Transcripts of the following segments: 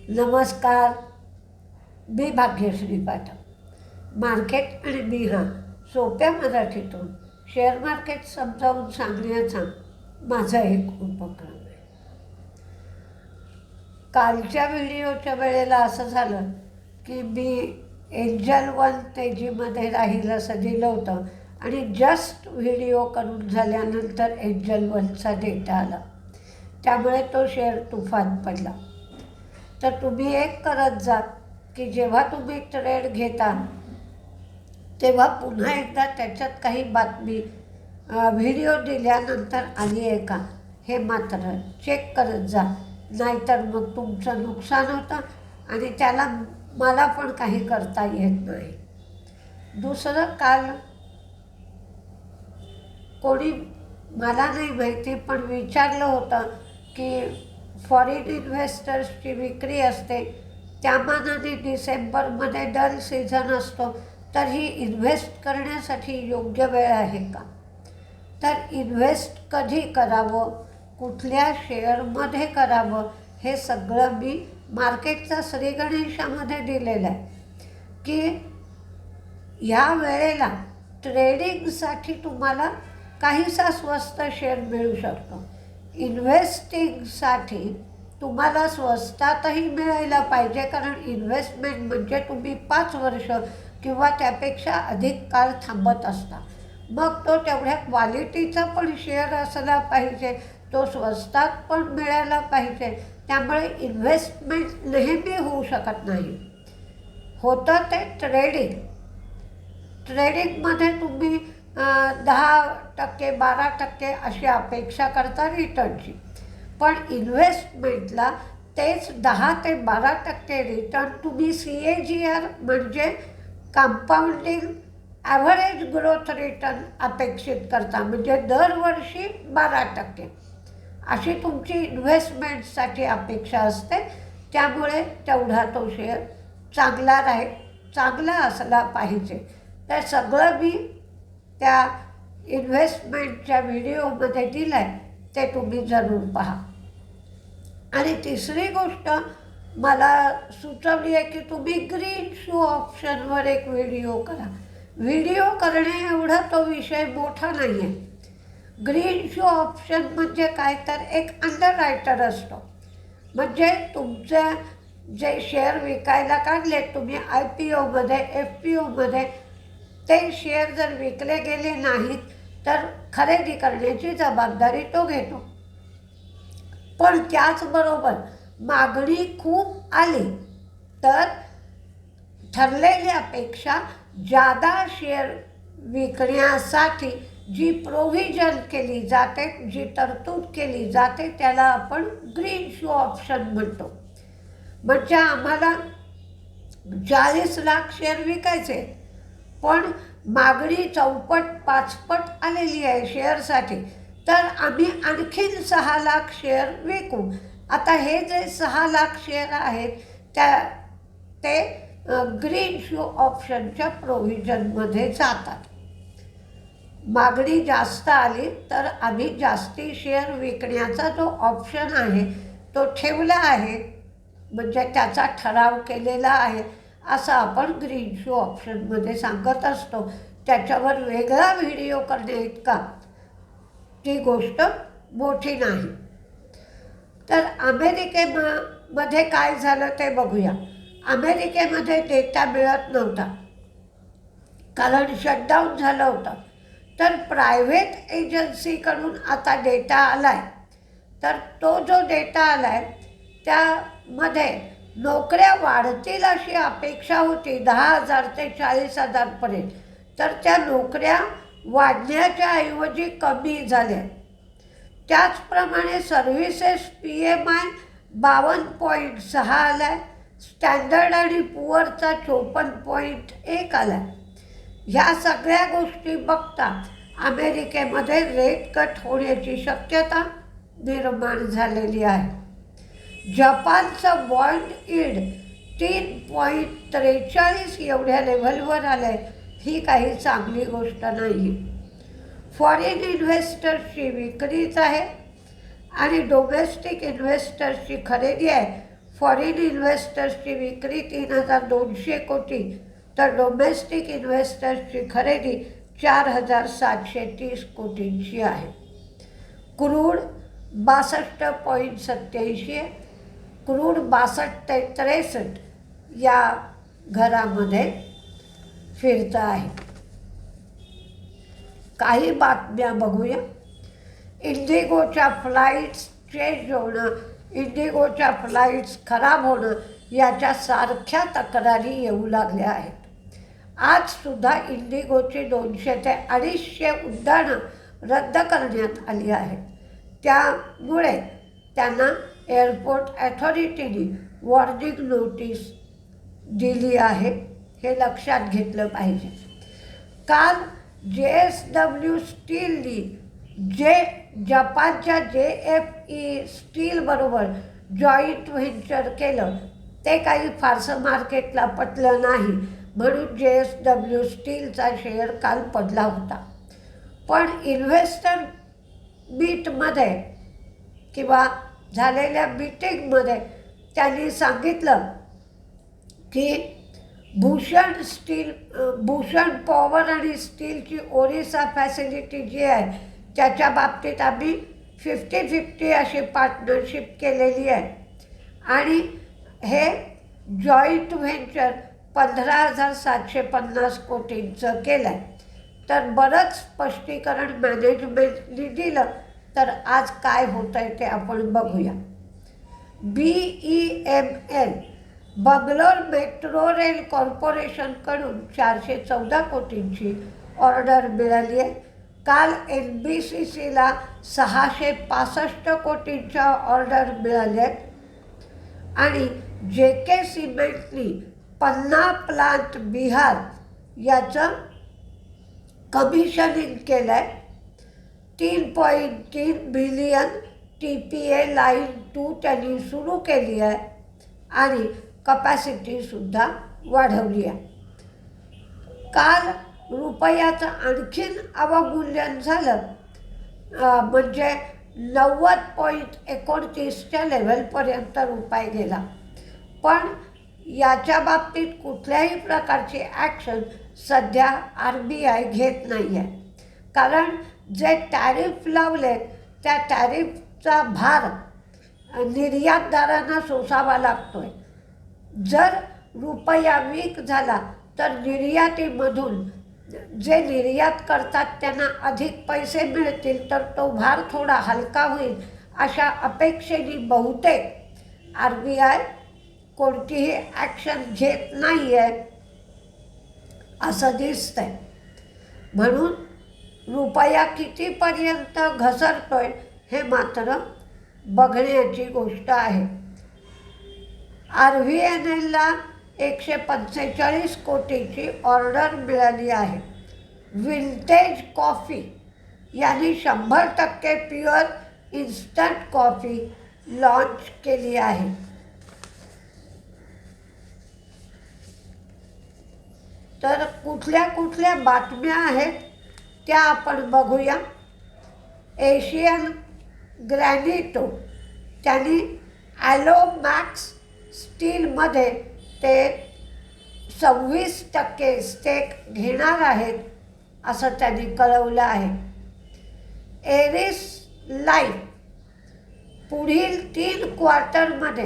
नमस्कार. मी भाग्यश्री पाठक. मार्केट आणि मी हा सोप्या मराठीतून शेअर मार्केट समजावून सांगण्याचा माझा एक उपक्रम आहे. कालच्या व्हिडिओच्या वेळेला असं झालं की मी एंजल वन तेजीमध्ये राहील असं दिलं होतं आणि जस्ट व्हिडिओ करून झाल्यानंतर एंजल वनचा डेटा आला, त्यामुळे तो शेअर तुफान पडला. तर तुम्ही एक करत जा की जेव्हा तुम्ही ट्रेड घेता तेव्हा पुन्हा एकदा त्याच्यात काही बातमी व्हिडिओ दिल्यानंतर आली आहे का हे मात्र चेक करत जा, नाहीतर मग तुमचं नुकसान होतं आणि त्याला मला पण काही करता येत नाही. दुसरं, काल कोणी मला नाही माहिती पण विचारलं होतं की फॉरेन इन्व्हेस्टर्सची विक्री असते, त्या मानाने डिसेंबरमध्ये डल सीझन असतो, तर ही इन्व्हेस्ट करण्यासाठी योग्य वेळ आहे का? तर इन्व्हेस्ट कधी करावं, कुठल्या शेअरमध्ये करावं, हे सगळं मी मार्केटचा श्रीगणेशामध्ये दिलेलं आहे की ह्या वेळेला ट्रेडिंगसाठी तुम्हाला काहीसा स्वस्त शेअर मिळू शकतो. इन्व्हेस्टिंगसाठी तुम्हाला स्वस्तातही मिळायला पाहिजे, कारण इन्व्हेस्टमेंट म्हणजे तुम्ही 5 वर्ष किंवा त्यापेक्षा अधिक काळ थांबत असता. मग तो तेवढ्या क्वालिटीचा पण शेअर असला पाहिजे, तो स्वस्तात पण मिळायला पाहिजे. त्यामुळे इन्व्हेस्टमेंट नेहमी होऊ शकत नाही. होतं ते ट्रेडिंगमध्ये तुम्ही 10%, 12% अशी अपेक्षा करता रिटर्नची, पण इन्व्हेस्टमेंटला तेच 10 ते 12% रिटर्न तुम्ही CAGR म्हणजे कंपाऊंडिंग ॲव्हरेज ग्रोथ रिटर्न अपेक्षित करता, म्हणजे दरवर्षी 12% अशी तुमची इन्व्हेस्टमेंटसाठी अपेक्षा असते. त्यामुळे तेवढा तो शेअर चांगला असला पाहिजे. तर सगळं मी त्या इन्व्हेस्टमेंटच्या व्हिडिओमध्ये दिलं आहे, ते तुम्ही जरूर पहा. आणि तिसरी गोष्ट मला सुचवली आहे की तुम्ही ग्रीन शू ऑप्शनवर एक व्हिडिओ करा. व्हिडिओ करणे एवढा तो विषय मोठा नाही आहे. ग्रीन शू ऑप्शन म्हणजे काय, तर एक अंडररायटर असतो, म्हणजे तुमचे जे शेअर विकायला काढले तुम्ही IPOमध्ये, FPOमध्ये, ते शेअर जर विकले गेले नाहीत तर खरेदी करण्याची जबाबदारी तो घेतो. पण त्याचबरोबर मागणी खूप आली तर ठरलेल्यापेक्षा जादा शेअर विकण्यासाठी जी प्रोव्हिजन केली जाते, जी तरतूद केली जाते, त्याला आपण ग्रीन शू ऑप्शन म्हणतो. म्हणजे आम्हाला 40 लाख शेअर विकायचे, पण मागणी 4पट 5पट आलेली आहे शेअरसाठी, तर आम्ही आणखीन 6 लाख शेअर विकू. आता हे जे 6 लाख शेअर आहेत ते ग्रीन शू ऑप्शनच्या प्रोव्हिजनमध्ये जातात. मागणी जास्त आली तर आम्ही जास्ती शेअर विकण्याचा जो ऑप्शन आहे तो ठेवला आहे, म्हणजे त्याचा ठराव केलेला आहे, असं आपण ग्रीन शू ऑप्शनमध्ये सांगत असतो. त्याच्यावर वेगळा व्हिडिओ करण्याइतका ती गोष्ट मोठी नाही. तर अमेरिकेमध्ये काय झालं ते बघूया. अमेरिकेमध्ये डेटा मिळत नव्हता कारण शटडाऊन झालं होतं. तर प्रायव्हेट एजन्सीकडून आता डेटा आला आहे. तर तो जो डेटा आला आहे त्यामध्ये नोकऱ्या वाढतील अशी अपेक्षा होती 10,000 ते 40,000पर्यंत, तर त्या नोकऱ्या वाढण्याच्या ऐवजी कमी झाल्या. त्याचप्रमाणे सर्व्हिसेस PMI 52.6 आला आहे, स्टँडर्ड आणि पुअरचा 54.1 आला आहे. ह्या सगळ्या गोष्टी बघता अमेरिकेमध्ये रेट कट होण्याची शक्यता निर्माण झालेली आहे. जपानचं बॉन्ड यील्ड 3.43 एवढ्या लेव्हलवर आलं आहे. ही काही चांगली गोष्ट नाही. फॉरेन इन्व्हेस्टर्सची विक्रीच आहे आणि डोमेस्टिक इन्व्हेस्टर्सची खरेदी आहे. फॉरेन इन्व्हेस्टर्सची विक्री 3,200 कोटी, तर डोमेस्टिक इन्व्हेस्टर्सची खरेदी 4,730 कोटींची आहे. क्रूड 62.87 आहे. क्रूड 62 ते 63 या घरामध्ये फिरतं आहे. काही बातम्या बघूया. इंडिगोच्या फ्लाईट्स चेंज होणं, इंडिगोच्या फ्लाईट्स खराब होणं याच्या सारख्या तक्रारी येऊ लागल्या आहेत. आजसुद्धा इंडिगोची 200 ते 250 उड्डाणं रद्द करण्यात आली आहेत. त्यामुळे त्यांना एअरपोर्ट अथॉरिटीने वॉर्निंग नोटीस दिली आहे. हे लक्षात घेतलं पाहिजे. काल JSW स्टीलनी जपानच्या JFE स्टीलबरोबर जॉईंट व्हेंचर केलं. ते काही फारसं मार्केटला पटलं नाही, म्हणून JSW स्टीलचा शेअर काल पडला होता. पण इन्व्हेस्टर मीटमध्ये किंवा झालेल्या मीटिंगमध्ये त्यांनी सांगितलं की भूषण पॉवर आणि स्टीलची ओरिसा फॅसिलिटी जी आहे त्याच्या बाबतीत आम्ही 50-50 अशी पार्टनरशिप केलेली आहे आणि हे जॉईंट व्हेंचर 15,750 कोटींचं केलं आहे. तर बरंच स्पष्टीकरण मॅनेजमेंटनी दिलं. तर आज काय होतं आहे ते आपण बघूया. BEML बंगलोर मेट्रो रेल कॉर्पोरेशनकडून 414 कोटींची ऑर्डर मिळाली आहे. काल NBCCला 665 कोटींच्या ऑर्डर मिळाल्या आहेत आणि JK सिमेंटनी पन्ना प्लांट बिहार याचं कमिशनिंग केलं आहे. 3.3 बिलियन TPA लाईन 2 त्यांनी सुरू केली आहे आणि कपॅसिटीसुद्धा वाढवली आहे. काल रुपयाचं आणखीन अवमूल्यन झालं, म्हणजे 90.29च्या लेव्हलपर्यंत रुपये गेला. पण याच्या बाबतीत कुठल्याही प्रकारची ॲक्शन सध्या RBI घेत नाही आहे. कारण जे टॅरिफ लावले त्या टॅरिफचा भार निर्यातदारांना सोसावा लागतो आहे. जर रुपया वीक झाला तर निर्यातीमधून जे निर्यात करतात त्यांना अधिक पैसे मिळतील, तर तो भार थोडा हलका होईल अशा अपेक्षेने बहुतेक RBI कोणतीही ॲक्शन घेत नाही आहे असं दिसतंय. म्हणून रुपया कितीपर्यंत घसरतोय हे मात्र बघण्याची गोष्ट आहे. RVNLला 145 कोटीची ऑर्डर मिळाली आहे. विंटेज कॉफी यांनी 100% प्युअर इन्स्टंट कॉफी लॉन्च केली आहे. तर कुठल्या कुठल्या बातम्या आहेत त्या आपण बघूया. एशियन ग्रॅनिटो त्यांनी ॲलोमॅक्स स्टीलमध्ये ते 26% स्टेक घेणार आहेत असं त्यांनी कळवलं आहे. एरिस लाईफ पुढील 3 क्वार्टरमध्ये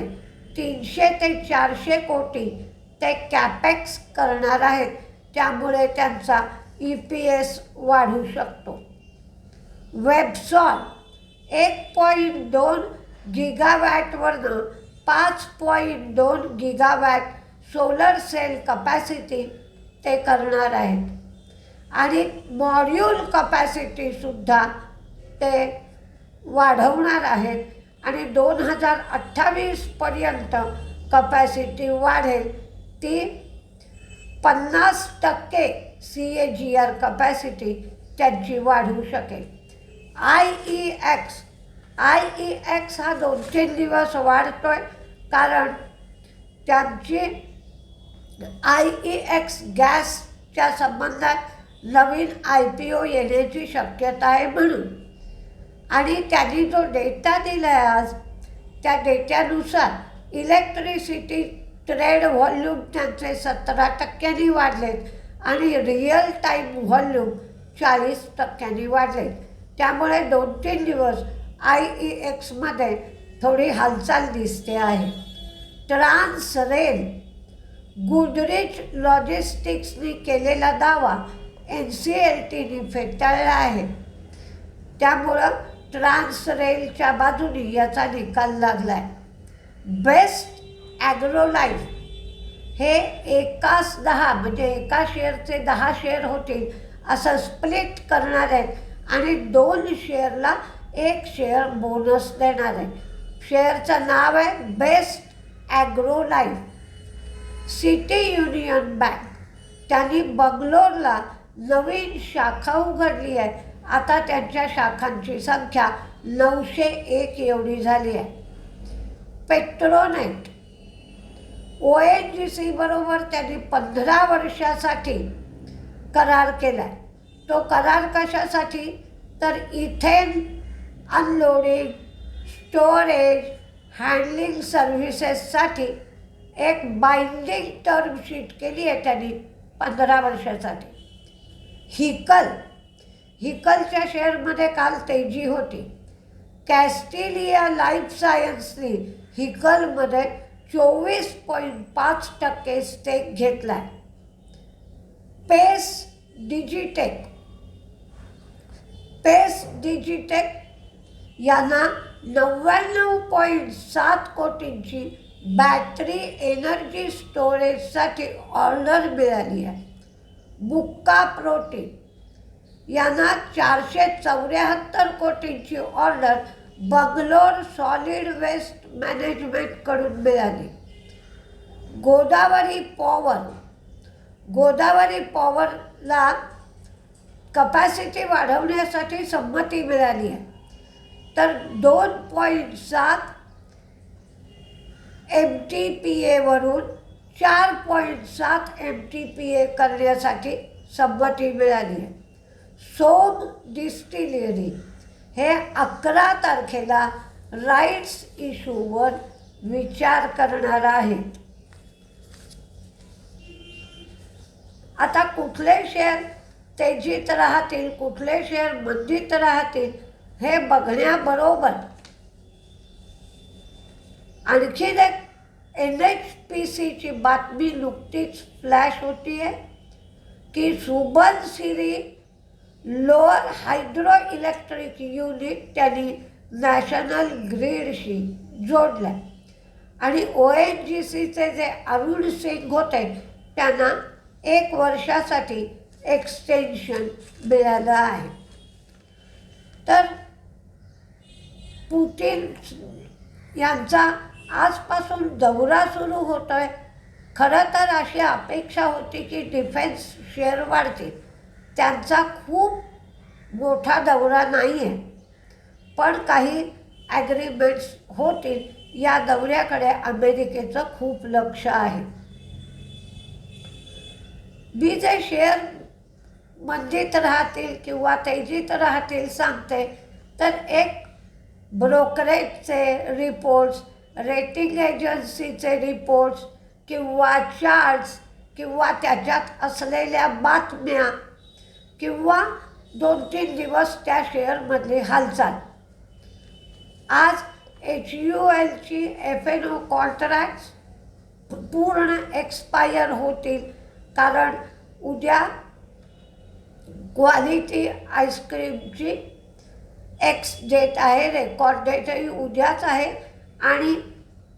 300 ते 400 कोटी ते कॅपेक्स करणार आहेत. त्यामुळे त्यांचा EPS वाढू शकतो. वेबसॉन 1.2 गिगावॅटवरनं 5.2 गिगावॅट सोलर सेल कपॅसिटी ते करणार आहेत आणि मॉड्यूल कपॅसिटीसुद्धा ते वाढवणार आहेत आणि 2028पर्यंत कपॅसिटी वाढेल ती 50% CAGR कपॅसिटी त्यांची वाढू शकेल. IEX हा 2-3 दिवस वाढतोय कारण त्यांची IEX गॅसच्या संबंधात नवीन IPO येण्याची शक्यता आहे म्हणून. आणि त्यांनी जो डेटा दिला आहे आज, त्या डेट्यानुसार इलेक्ट्रिसिटी ट्रेड व्हॉल्यूम त्यांचे 17% वाढलेत आणि रिअल टाईम व्हॉल्यूम 40% वाढलेत. त्यामुळे 2-3 दिवस IEXमध्ये थोडी हालचाल दिसते आहे. ट्रान्स रेल गुडरीच लॉजिस्टिक्सनी केलेला दावा NCLTने फेटाळला आहे. त्यामुळं ट्रान्स रेलच्या बाजूनी याचा निकाल लागला आहे. बेस्ट ॲग्रोलाईफ हे एकास 10 म्हणजे एका शेअरचे 10 शेअर होतील असं स्प्लिट करणार आहेत आणि 2 शेअरला 1 शेअर बोनस देणार आहे. शेअरचं नाव आहे बेस्ट ॲग्रोलाईफ. सिटी युनियन बँक त्यांनी बंगलोरला नवीन शाखा उघडली आहे. आता त्यांच्या शाखांची संख्या 901 एवढी झाली आहे. पेट्रोनेट ONGC बरोबर त्यांनी 15 वर्षासाठी करार केला आहे. तो करार कशासाठी? तर इथेन अनलोडिंग, स्टोरेज, हँडलिंग सर्व्हिसेससाठी एक बाइंडिंग टर्म शीट केली आहे त्यांनी 15 वर्षासाठी. हिकलच्या शेअरमध्ये काल तेजी होती. कॅस्टिलिया लाईफ सायन्सनी हिकलमध्ये 24.5% स्टेक घेतला आहे. पेस डिजिटेक यांना 99.7 कोटींची बॅटरी एनर्जी स्टोरेजसाठी ऑर्डर मिळाली आहे. बुक्का प्रोटीन यांना 474 कोटींची ऑर्डर बंगलोर सॉलिड वेस्ट मॅनेजमेंटकडून मिळाली. गोदावरी पॉवरला कपॅसिटी वाढवण्यासाठी संमती मिळाली आहे. तर 2.7 MTPAवरून 4.7 MTPA करण्यासाठी संमती मिळाली आहे. सोम डिस्टिलरी हे 11 तारखेला राईट्स इश्यूवर विचार करणार आहेत. आता कुठले शेअर तेजीत राहतील, कुठले शेअर मंदीत राहतील हे बघण्याबरोबर आणखीन एक NHPCची बातमी नुकतीच फ्लॅश होती आहे की Subansiri lower hydro electric unit त्यांनी नॅशनल ग्रीडशी जोडलं आणि ONGCचे जे अरुण सिंग होते त्यांना 1 वर्षासाठी एक्सटेन्शन मिळालं आहे. तर पुतिन यांचा आजपासून दौरा सुरू होतो आहे. खरं तर अशी अपेक्षा होती की डिफेन्स शेअर वाढतील. त्यांचा खूप मोठा दौरा नाही आहे, पण काही ॲग्रीमेंट्स होतील. या दौऱ्याकडे अमेरिकेचं खूप लक्ष आहे. मी जे शेअर मंदीत राहतील किंवा तेजीत राहतील सांगते, तर एक ब्रोकरेजचे रिपोर्ट्स, रेटिंग एजन्सीचे रिपोर्ट्स किंवा चार्ट्स किंवा त्याच्यात असलेल्या बातम्या किंवा 2-3 दिवस त्या शेअरमधली हालचाल. आज HULची FNO कॉन्ट्रॅक्ट्स पूर्ण एक्सपायर होतील, कारण उद्या क्वालिटी आईस्क्रीमची एक्स डेट आहे, रेकॉर्ड डेटही उद्याच आहे आणि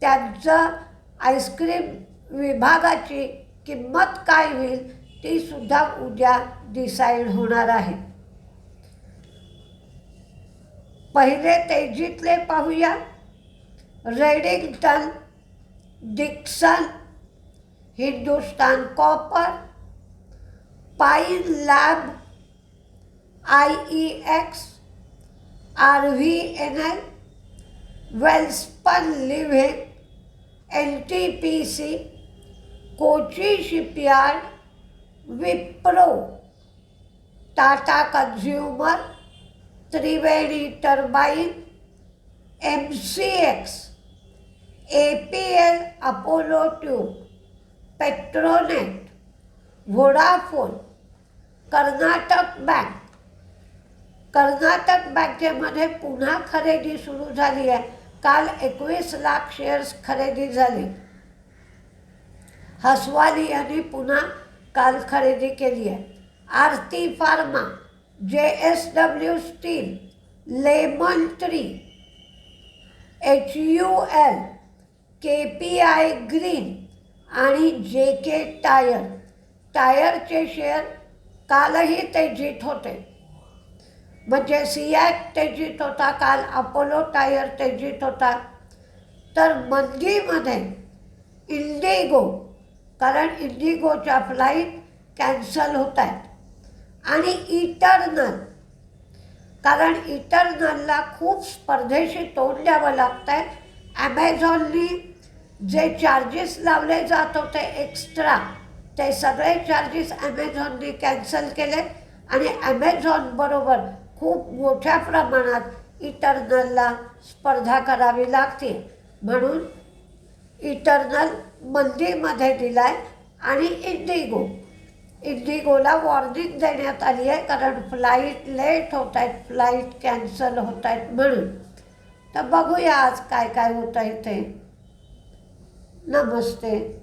त्यांचं आईस्क्रीम विभागाची किंमत काय होईल ती सुद्धा उद्या डिसाईड होणार आहे. पहिले तेजीतले पाहूया. Redington, Dixon, Hindustan copper, pine lab, IEX, RVNL, Welspun living, NTPC, Kochi shipyard, Wipro, Tata consumer, Triveni turbine, MCX, APL, Apollo tube, Petronet, Vodafone, Karnataka bank. Karnataka बँकेमध्ये पुन्हा खरेदी सुरू झाली आहे. काल 21 लाख शेअर्स खरेदी झाले. हसवानी यांनी पुन्हा काल खरेदी केली आहे. Aarti pharma, JSW steel, lemon tree, HUL, KPI green आणि JK टायर. टायरचे शेअर कालही तेजीत होते. म्हणजे सिॲट तेजीत होता काल, अपोलो टायर तेजीत होता. तर मंदीमध्ये इंडिगो, कारण इंडिगोच्या फ्लाईट कॅन्सल होत आहेत, आणि इटर्नल, कारण इटर्नलला खूप स्पर्धेशी तोंड द्यावं लागतं आहे. ॲमेझॉननी जे चार्जेस लावले जात होते एक्स्ट्रा, ते सगळे चार्जेस ॲमेझॉनने कॅन्सल केले आणि ॲमेझॉनबरोबर खूप मोठ्या प्रमाणात इटर्नलला स्पर्धा करावी लागते. म्हणून इटर्नल मंदीमध्ये दिला आहे. आणि इंडिगोला वॉर्निंग देण्यात आली आहे, कारण फ्लाईट लेट होत आहेत, फ्लाईट कॅन्सल होत आहेत म्हणून. तर बघूया आज काय काय होतं आहे ते. नमस्ते.